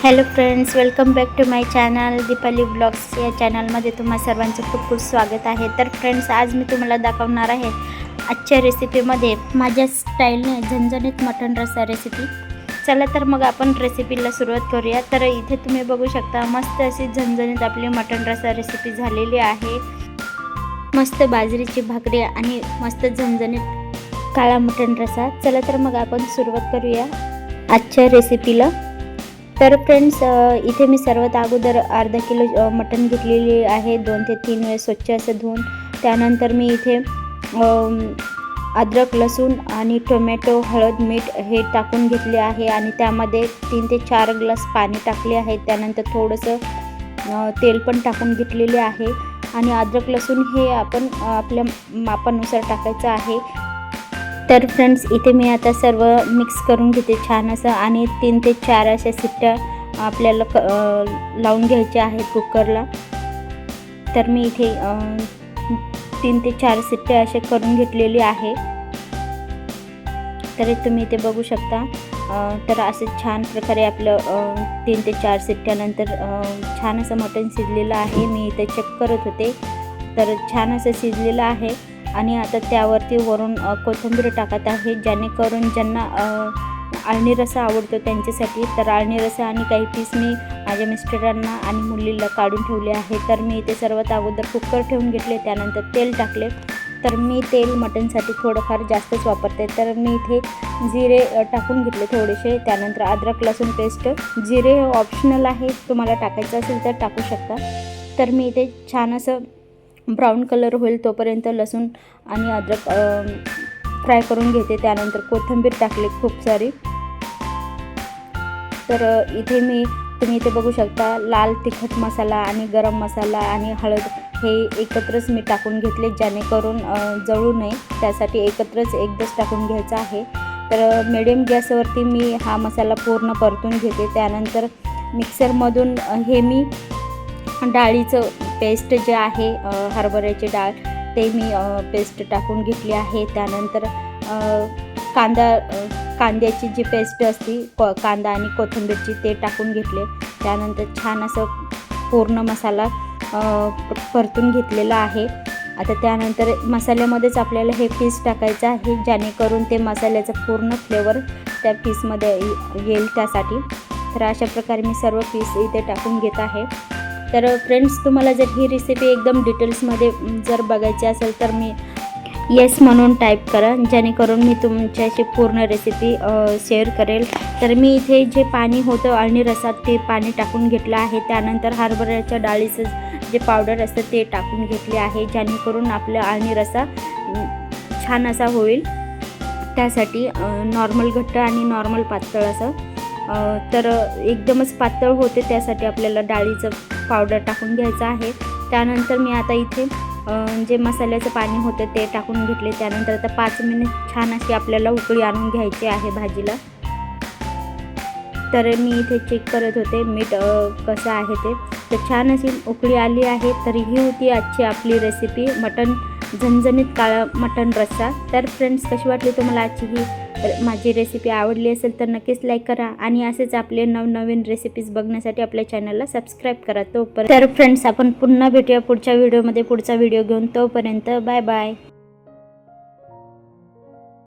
Hello friends, welcome back to my channel Deepali blogs. या चॅनलमध्ये तुम्हा सर्वांचं खूप खूप स्वागत आहे. तर फ्रेंड्स, आज मी तुम्हाला दाखवणार आहे आजच्या रेसिपीमध्ये माझ्या स्टाईलने झणझणीत मटण रस्सा रेसिपी. चला तर मग आपण रेसिपीला सुरुवात करूया. तर इथे तुम्ही बघू शकता मस्त अशी झणझणीत आपली मटण रस्सा रेसिपी झालेली आहे. मस्त बाजरीची भाकरी आणि मस्त झणझणीत काळा मटण रस्सा. चला तर मग आपण सुरुवात करूया आजच्या रेसिपीला. तर फ्रेंड्स, इथे मी सर्वात अगोदर अर्धा किलो मटण घेतलेली आहे. 2 ते 3 वेळेस स्वच्छ असं धुवून. त्यानंतर मी इथे अद्रक, लसूण आणि टोमॅटो, हळद, मीठ हे टाकून घेतले आहे आणि त्यामध्ये 3 ते 4 ग्लास पाणी टाकले आहे. त्यानंतर थोडंसं तेल पण टाकून घेतलेले आहे आणि अद्रक, लसूण हे आपण आपल्या मापानुसार टाकायचं आहे. तर फ्रेंड्स, इथे मी आता सर्व मिक्स करून घेते छान असं आणि 3 ते 4 अशा शिट्ट्या आपल्याला लावून घ्यायच्या आहेत कुकरला. तर मी इथे 3 ते 4 शिट्ट्या असे करून घेतलेली आहे. तर तुम्ही इथे बघू शकता. तर असे छान प्रकारे आपलं 3 ते 4 शिट्ट्यानंतर छान असं मटण शिजलेलं आहे. मी इथे चेक करत होते, तर छान असं शिजलेलं आहे. आणि आता त्यावरती वरून कोथिंबीर टाकत आहे, जेणेकरून ज्यांना आळणी रस्सा आवडतो त्यांच्यासाठी. तर आळणी रस्सा आणि काही पीस मी माझ्या मिस्टरांना आणि मुलीला काढून ठेवले आहे. तर मी इथे सर्वात अगोदर कुकर ठेवून घेतले, त्यानंतर तेल टाकले. तर मी तेल मटणसाठी थोडंफार जास्तच वापरते. तर मी इथे जिरे टाकून घेतले थोडेसे. त्यानंतर अद्रक लसूण पेस्ट. जिरे हे ऑप्शनल आहे, तुम्हाला टाकायचं असेल तर टाकू शकता. तर मी इथे छान असं ब्राऊन कलर होईल तोपर्यंत लसूण आणि अद्रक फ्राय करून घेते. त्यानंतर कोथिंबीर टाकली खूप सारी. तर तुम्ही इथे बघू शकता लाल तिखट मसाला आणि गरम मसाला आणि हळद हे एकत्रच मी टाकून घेतले, जेणेकरून जळू नये त्यासाठी एकत्रच एकदाच टाकून घ्यायचं आहे. तर मिडियम गॅसवरती मी हा मसाला पूर्ण परतून घेते. त्यानंतर मिक्सरमधून हे मी डाळीचं पेस्ट जे आहे हरभऱ्याची डाळ ते मी पेस्ट टाकून घेतली आहे. त्यानंतर कांद्याची जी पेस्ट असते कांदा आणि कोथिंबीरची ते टाकून घेतले. त्यानंतर छान असं पूर्ण मसाला परतून घेतलेला आहे. आता त्यानंतर मसाल्यामध्येच आपल्याला हे पीस टाकायचं आहे, जेणेकरून ते मसाल्याचा पूर्ण फ्लेवर त्या पीसमध्ये येईल त्यासाठी. तर अशा प्रकारे मी सर्व पीस इथे टाकून घेत आहे. तर फ्रेंड्स, तुम्हाला जर ही रेसिपी एकदम डिटेल्समध्ये जर बघायची असेल तर मी येस म्हणून टाईप करा, जेणेकरून मी तुमच्याशी पूर्ण रेसिपी शेअर करेल. तर मी इथे जे पाणी होतं अळणी रसात ते पाणी टाकून घेतलं आहे. त्यानंतर हरभऱ्याच्या डाळीचं जे पावडर असतं ते टाकून घेतले आहे, जेणेकरून आपला अळणी रस्सा छान असा होईल. त्यासाठी नॉर्मल घट्ट आणि नॉर्मल पातळ असं. तर एकदमच पातळ होते त्यासाठी आपल्याला डाळीचं पावडर टाकून घ्यायचं आहे. त्यानंतर मी आता इथे जे मसाल्याचं पाणी होतं ते टाकून घेतले. त्यानंतर आता 5 मिनिट छान अशी आपल्याला उकळी आणून घ्यायची आहे भाजीला. तर मी इथे चेक करत होते मीठ कसं आहे ते. तर छान अशी उकळी आली आहे. तर ही होती आजची आपली रेसिपी मटण झणझणीत काळा मटण रस्सा. तर फ्रेंड्स, कशी वाटली तुम्हाला आजची ही माझी रेसिपी? आवडली असेल तर नक्कीच लाईक करा आणि असेच आपले नवनवीन रेसिपीज बघण्यासाठी आपल्या चॅनलला सबस्क्राईब करा. तर फ्रेंड्स, आपण पुन्हा भेटूया पुढच्या व्हिडिओमध्ये पुढचा व्हिडिओ घेऊन. तोपर्यंत बाय बाय.